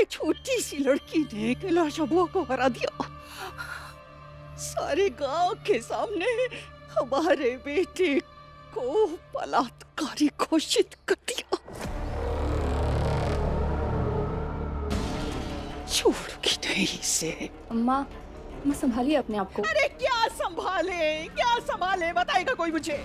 एक छोटी सी लड़की ने कैलाश बुआ को हरा दिया। सारे गांव के सामने हमारे बेटे को बलात्कारी घोषित कर दिया। छोड़ूंगी नहीं इसे। अम्मा, अम्मा संभालिए अपने आप को। अरे क्या संभाले बताएगा कोई मुझे?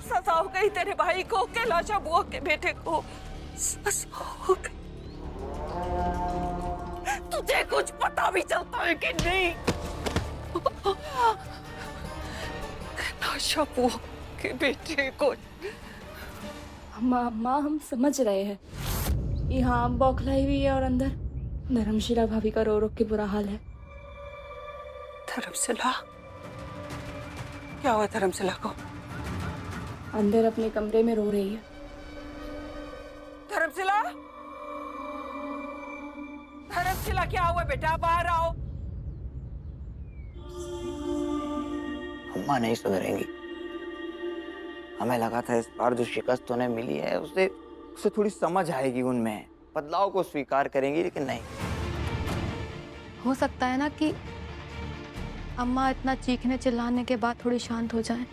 सजा हो गई तेरे भाई को, कैलाशा बुआ के बेटे को सजा हो गई। तुझे कुछ पता भी चलता है कि नहीं? कैलाशा बुआ के बेटे को। अम्मा हम समझ रहे हैं, यहाँ बौखलाई हुई है और अंदर धर्मशिला भाभी का रो रो के बुरा हाल है। धर्मशिला? क्या हुआ धर्मशिला को? अंदर अपने कमरे में रो रही है। धर्मशिला? धर्मशिला क्या हुआ बेटा? बाहर आओ। अम्मा नहीं सुधरेंगी। हमें लगा था इस बार जो शिकस्त उन्हें मिली है उसे थोड़ी समझ आएगी, उनमें बदलाव को स्वीकार करेंगी, लेकिन नहीं। हो सकता है ना कि अम्मा इतना चीखने चिल्लाने के बाद थोड़ी शांत हो जाएं।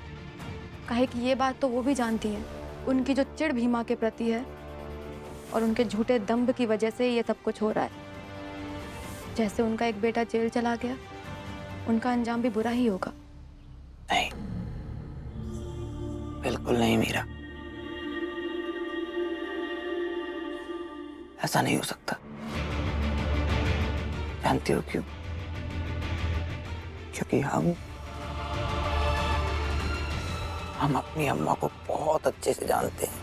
काहे कि ये बात तो वो भी जानती है, उनकी जो चिढ़ भीमा के प्रति है और उनके झूठे दंभ की वजह से ये सब कुछ हो रहा है। जैसे उनका एक बेटा जेल चला गया, उनका अंजाम भी बुरा ही होगा। नहीं, बिल्कुल नहीं मीरा, ऐसा नहीं हो सकता। जानती हो क्यों? क्योंकि हम अपनी अम्मा को बहुत अच्छे से जानते हैं।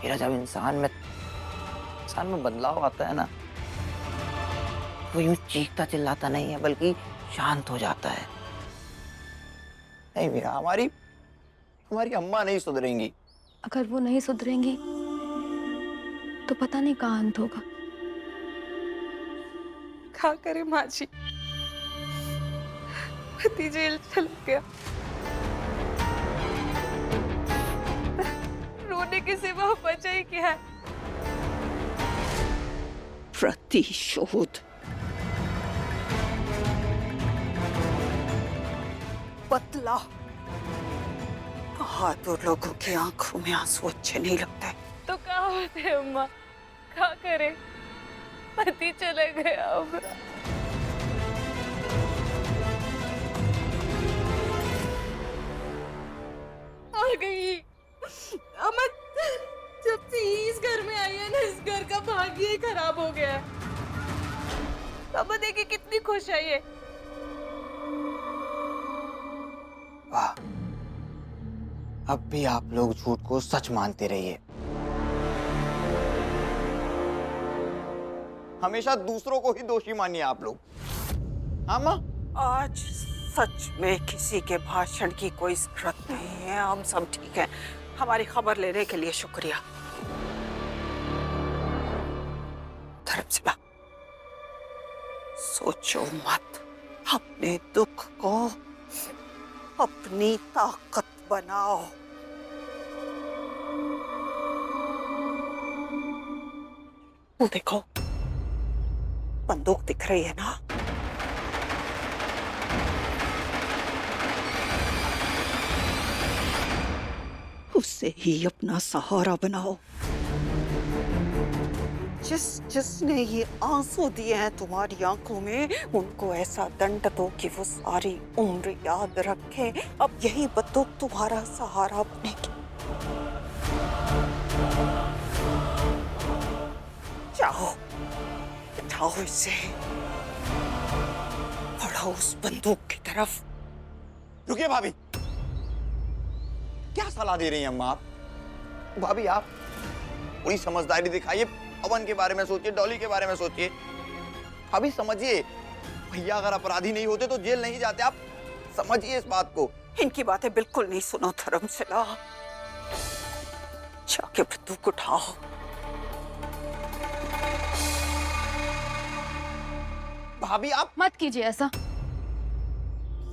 मीरा, जब इंसान में बदलाव आता है ना, वो यूं चीखता चिल्लाता नहीं है, बल्कि शांत हो जाता है। नहीं मीरा, हमारी अम्मा नहीं सुधरेंगी। अगर वो नहीं सुधरेंगी तो पता नहीं कहाँ अंत होगा। क्या करे माँ जी, पति जेल चला गया, रोने के सिवा बचा ही क्या है? प्रतिशोध। बदला। बहादुर लोगों की आंखों में आंसू अच्छे नहीं लगते। तो क्या होते अम्मा, क्या करे? पति चले गया अब। आ गई अम्मा, जब से इस घर में आई है ना, इस घर का भाग्य ही खराब हो गया है। अब देखिए कितनी खुश है ये। वाह, अब भी आप लोग झूठ को सच मानते रहिए। हमेशा दूसरों को ही दोषी मानिए आप लोग। हाँ माँ? आज सच में किसी के भाषण की कोई जरूरत नहीं है। हम सब ठीक हैं। हमारी खबर लेने के लिए शुक्रिया। धर्मशिला, सोचो मत, अपने दुख को अपनी ताकत बनाओ। वो देखो, बंदूक दिख रही है ना? उसे ही अपना सहारा बनाओ। जिसने ये आंसू दिए हैं तुम्हारी आंखों में, उनको ऐसा दंड दो कि वो सारी उम्र याद रखे। अब यही बंदूक तुम्हारा सहारा बनेगी। जाओ, उठाओ इसे, बढ़ो उस बंदूक की तरफ। रुकिए भाभी, क्या सलाह दे रही हैं अम्मा आप? भाभी, आप पूरी समझदारी दिखाइए। अवन के बारे में सोचिए, डॉली के बारे में सोचिए। भाभी समझिए, भैया अगर अपराधी नहीं होते तो जेल नहीं जाते। आप समझिए इस बात को। इनकी बातें बिल्कुल नहीं सुनो धर्मशिला। जाके बंदूक उठाओ। भाभी आप मत कीजिए ऐसा।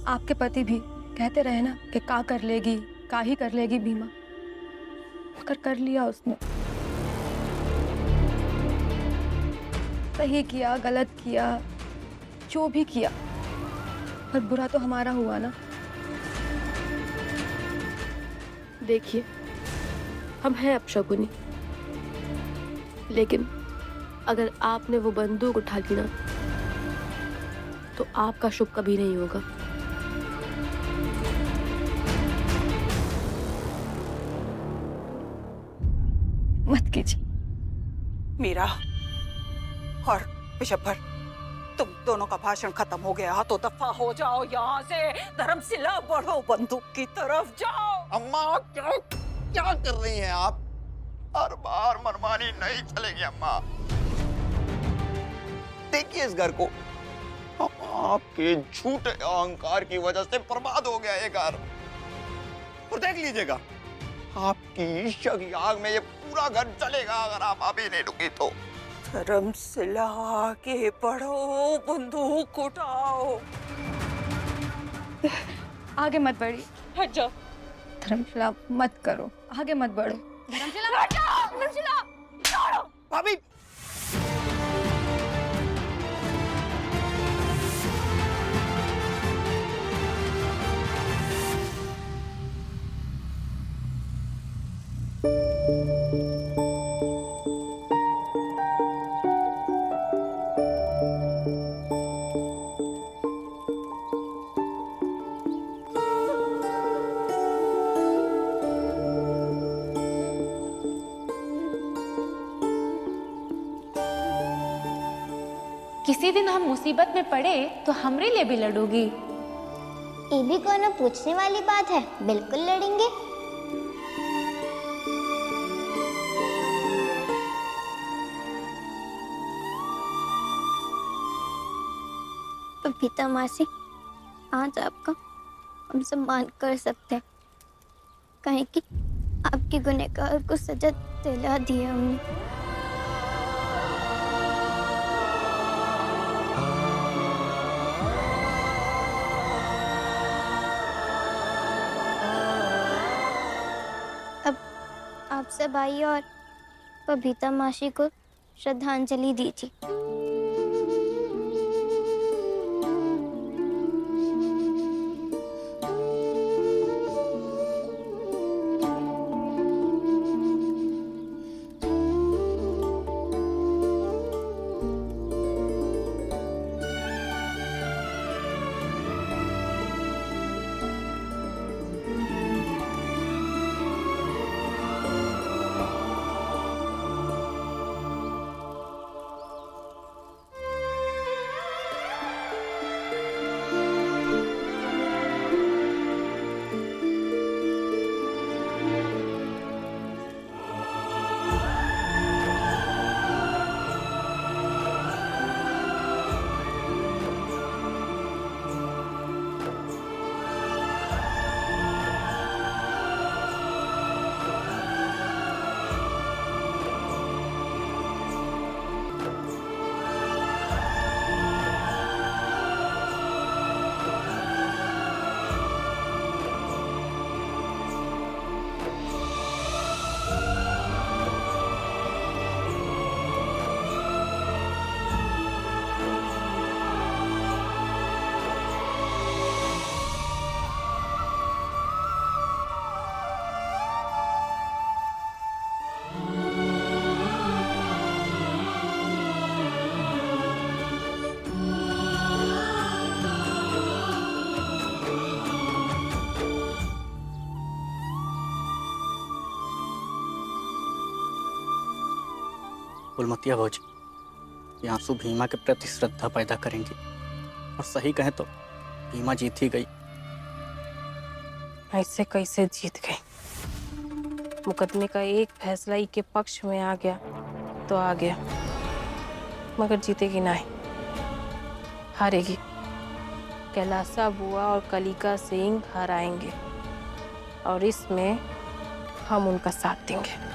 आपके पति भी कहते रहे ना कि का कर लेगी, का ही कर लेगी भीमा, मगर कर लिया उसने। सही किया गलत किया जो भी किया, पर बुरा तो हमारा हुआ ना। देखिए, हम हैं अपशकुनी, लेकिन अगर आपने वो बंदूक उठा ली ना, तो आपका शुभ कभी नहीं होगा। मत कीजिए। मीरा और बिशब्बर, तुम दोनों का भाषण खत्म हो गया तो दफा हो जाओ यहाँ से। धर्मशिला बढ़ो, बंदूक की तरफ जाओ। अम्मा क्या क्या कर रही हैं आप? हर बार मनमानी नहीं चलेगी अम्मा। देखिए इस घर को, आपके झूठे अहंकार की वजह से बर्बाद हो गया ये घर। और देख लीजिएगा, आपकी ईर्ष्या की आग में ये पूरा घर जलेगा अगर आप अभी नहीं रुकी तो। धर्मशिला आगे बढ़ो, बंदूक उठाओ। आगे मत बढ़िए। हट जाओ। धर्मशिला मत करो, आगे मत बढ़ो। धर्मशिला हट जाओ। धर्मशिला छोड़ो। भाभी किसी दिन हम मुसीबत में पड़े तो हमरे लिए भी लड़ोगी? ये भी कोनो पूछने वाली बात है, बिल्कुल लड़ेंगे। बबीता मासी, आज आपका हम सम्मान कर सकते हैं, कहें कि आपके गुनहगार को सजा दिला दी है हमने। आप सब आइए और बबीता मासी को श्रद्धांजलि दीजिए। फुलमतिया भौजी, ये आंसू भीमा के प्रति श्रद्धा पैदा करेंगे, और सही कहें तो भीमा जीत ही गई। ऐसे कैसे जीत गई? मुकदमे का एक फैसला ही के पक्ष में आ गया तो आ गया, मगर जीतेगी नहीं, हारेगी। कैलासा बुआ और कलिका सिंह हराएंगे और इसमें हम उनका साथ देंगे।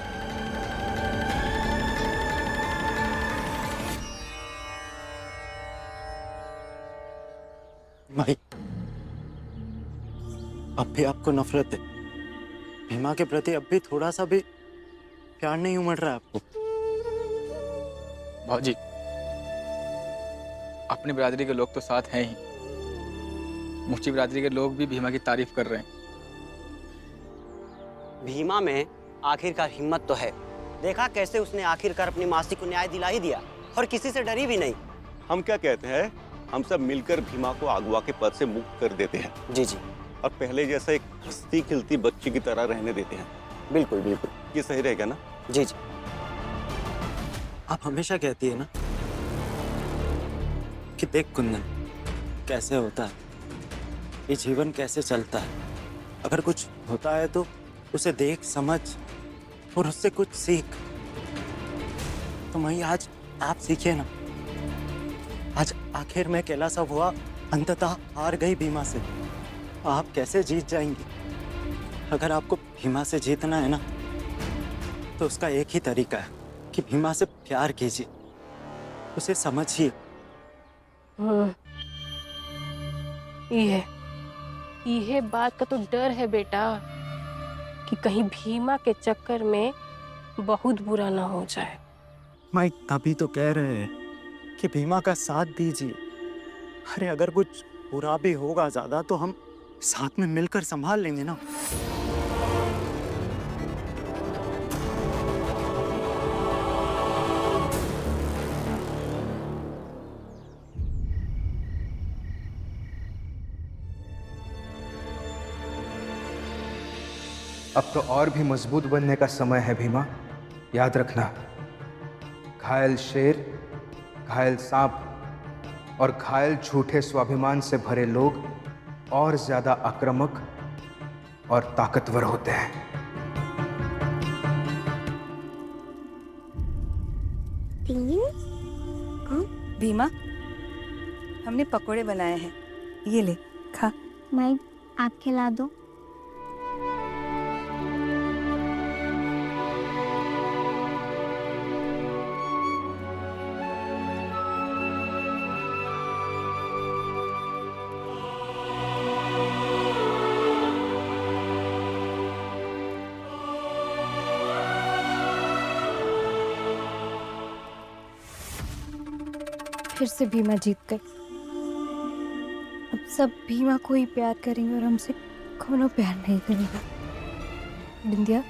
भाई, अब भी आपको नफरत है भीमा के प्रति? अब भी थोड़ा सा भी प्यार नहीं उमड़ रहा है आपको? भौजी, अपनी बिरादरी के लोग तो साथ हैं ही, मुची बिरादरी के लोग भी भीमा की तारीफ कर रहे हैं। भीमा में आखिरकार हिम्मत तो है। देखा कैसे उसने आखिरकार अपनी मासी को न्याय दिला ही दिया और किसी से डरी भी नहीं। हम क्या कहते हैं, हम सब मिलकर भीमा को अगवा के पद से मुक्त कर देते हैं। जी जी। और पहले जैसा एक हंसती खिलती बच्ची की तरह रहने देते हैं। बिल्कुल बिल्कुल, ये सही रहेगा ना? जी जी। आप हमेशा कहती है ना कि देख कुंदन कैसे होता है, ये जीवन कैसे चलता है, अगर कुछ होता है तो उसे देख समझ और उससे कुछ सीख। तो वही आज आप सीखिए ना। आज आखिर में कैलाश हुआ, अंततः हार गई भीमा से। आप कैसे जीत जाएंगी? अगर आपको भीमा से जीतना है ना तो उसका एक ही तरीका है कि भीमा से प्यार कीजिए, उसे समझिए। ये बात का तो डर है बेटा कि कहीं भीमा के चक्कर में बहुत बुरा ना हो जाए। मैं तभी तो कह रहे हैं कि भीमा का साथ दीजिए। अरे अगर कुछ बुरा भी होगा ज्यादा तो हम साथ में मिलकर संभाल लेंगे ना। अब तो और भी मजबूत बनने का समय है भीमा। याद रखना, घायल शेर, घायल सांप और घायल झूठे स्वाभिमान से भरे लोग और ज्यादा आक्रामक और ताकतवर होते हैं। भीमा, हमने पकोड़े बनाए हैं, ये ले खा। मैं आप खिला दो। फिर से भीमा जीत गई। अब सब भीमा को ही प्यार करेंगे और हमसे कोनो प्यार नहीं करेगा। बिंदिया,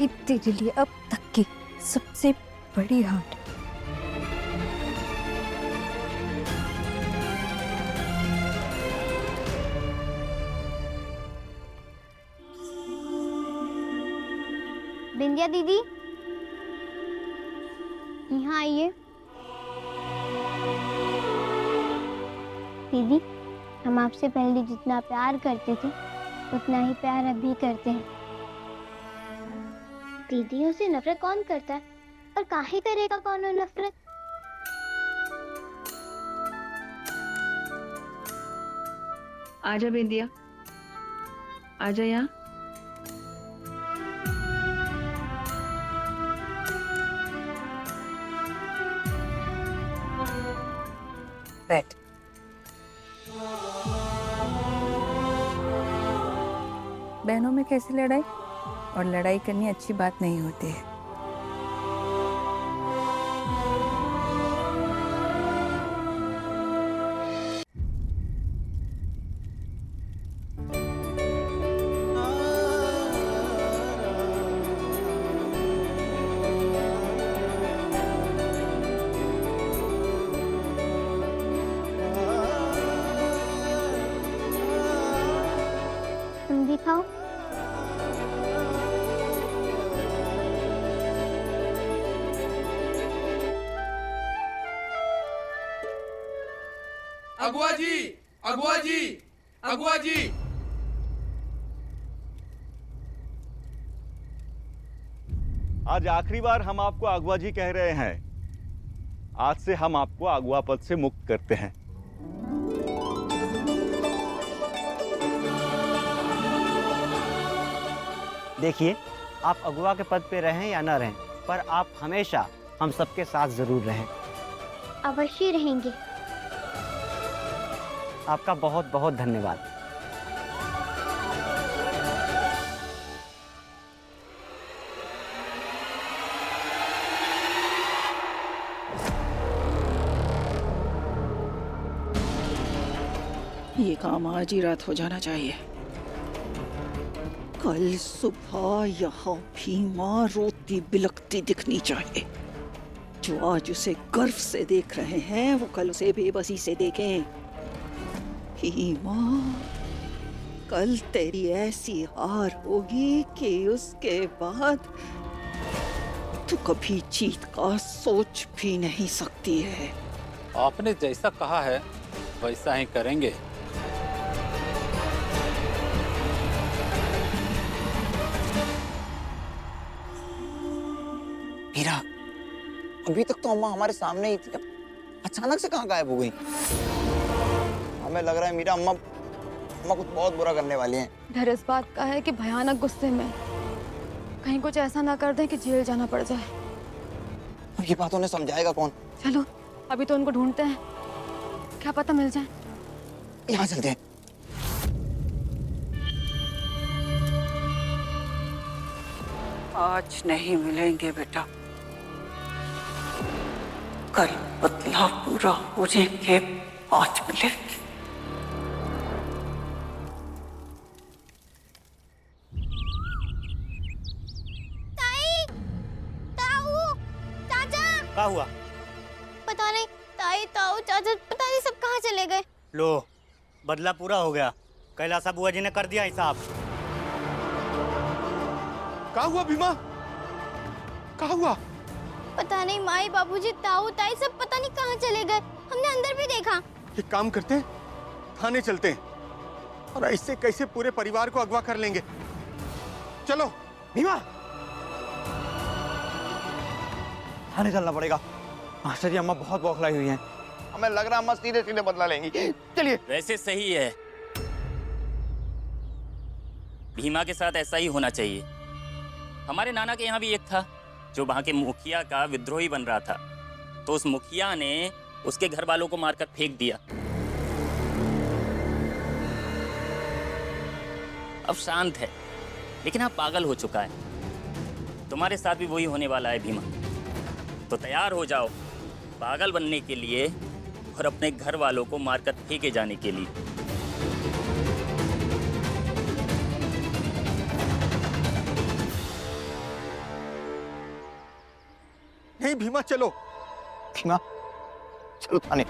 ये तेरे लिए अब तक की सबसे बड़ी हार। बिंदिया दीदी, यहाँ आइए। दीदी, हम आपसे पहले जितना प्यार करते थे उतना ही प्यार अभी करते हैं। दीदियों से नफरत कौन करता है और काहे करेगा कौन नफरत? आजा बिंदिया, आजा यहाँ। बैठ। बहनों में कैसी लड़ाई? और लड़ाई करनी अच्छी बात नहीं होती है। तुम भी खाओ। अगुआ जी, अगुआ जी, अगुआ जी। आज आखिरी बार हम आपको अगवा जी कह रहे हैं। आज से हम आपको अगवा पद से मुक्त करते हैं। देखिए, आप अगुआ के पद पे रहें या ना रहें, पर आप हमेशा हम सबके साथ जरूर रहें। अवश्य रहेंगे। आपका बहुत बहुत धन्यवाद। ये काम आज ही रात हो जाना चाहिए। कल सुबह यहाँ भीमा रोती बिलखती दिखनी चाहिए। जो आज उसे गर्व से देख रहे हैं वो कल उसे बेबसी से देखें। भीमा, कल तेरी ऐसी हार होगी कि उसके बाद तू कभी जीत का सोच भी नहीं सकती है। आपने जैसा कहा है वैसा ही करेंगे। मीरा, अभी तक तो अम्मा हमारे सामने ही थी, अचानक से कहाँ गायब हो गई? हमें लग रहा है मीरा अम्मा कुछ बहुत बुरा करने वाली हैं। डर इस बात का है कि भयानक गुस्से में कहीं कुछ ऐसा ना कर दें कि जेल जाना पड़ जाए। और ये बात उन्हें समझाएगा कौन? चलो अभी तो उनको ढूंढते हैं, क्या पता मिल जाए। यहाँ चलते हैं। आज नहीं मिलेंगे बेटा, कल बदला पूरा होने के बाद मिलेंगे। क्या हुआ? पता नहीं, ताई ताऊ चाचा पता नहीं सब कहाँ चले गए। लो, बदला पूरा हो गया। कैलासा बुआ जी ने कर दिया हिसाब। क्या हुआ भीमा? क्या हुआ? पता नहीं, माई बाबूजी ताऊ ताई सब पता नहीं कहाँ चले गए। हमने अंदर भी देखा। एक काम करते हैं, थाने चलते हैं और ऐसे कैसे पूरे परिवार को अगवा कर लेंगे। चलो भीमा, थाने चलना पड़ेगा। मास्टर जी, अम्मा बहुत बौखलाई हुई हैं। हमें लग रहा है अम्मा सीधे सीधे बदला लेंगी। चलिए। वैसे सही है, भीमा के साथ ऐसा ही होना चाहिए। हमारे नाना के यहाँ भी एक था जो वहाँ के मुखिया का विद्रोही बन रहा था, तो उस मुखिया ने उसके घर वालों को मारकर फेंक दिया। अब शांत है, लेकिन अब पागल हो चुका है। तुम्हारे साथ भी वही होने वाला है भीमा, तो तैयार हो जाओ पागल बनने के लिए और अपने घर वालों को मारकर फेंके जाने के लिए। नहीं भीमा, चलो। भीमा, चलो थाने।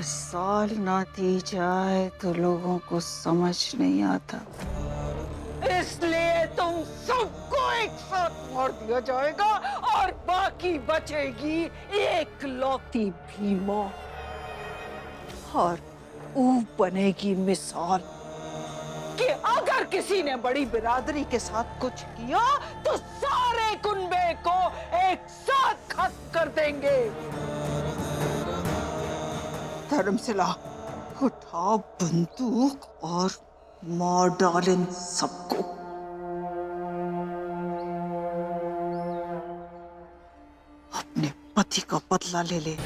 साल ना दी जाए तो लोगों को समझ नहीं आता, इसलिए तुम सबको एक साथ मार दिया जाएगा और बाकी बचेगी एक लौती भीमा। और वो बनेगी मिसाल कि अगर किसी ने बड़ी बिरादरी के साथ कुछ किया तो सारे कुनबे को एक साथ खत्म कर देंगे। धर्मशिला, उठा बंदूक और मार डाल इन सबको। अपने पति का बदला ले ले।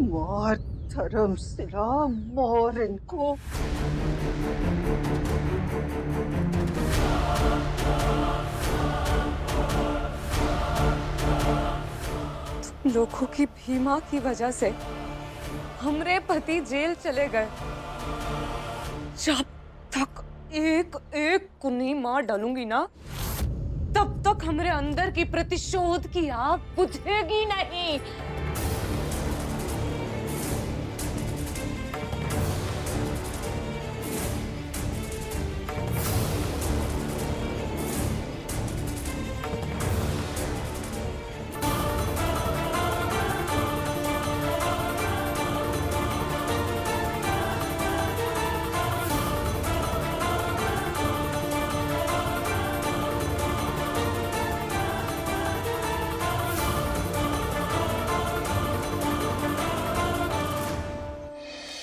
मार धर्मशिला, मार इनको। लोगों की भीमा की वजह से हमरे पति जेल चले गए। जब तक एक एक कुन्नी मार डालूंगी ना, तब तक हमरे अंदर की प्रतिशोध की आग बुझेगी नहीं।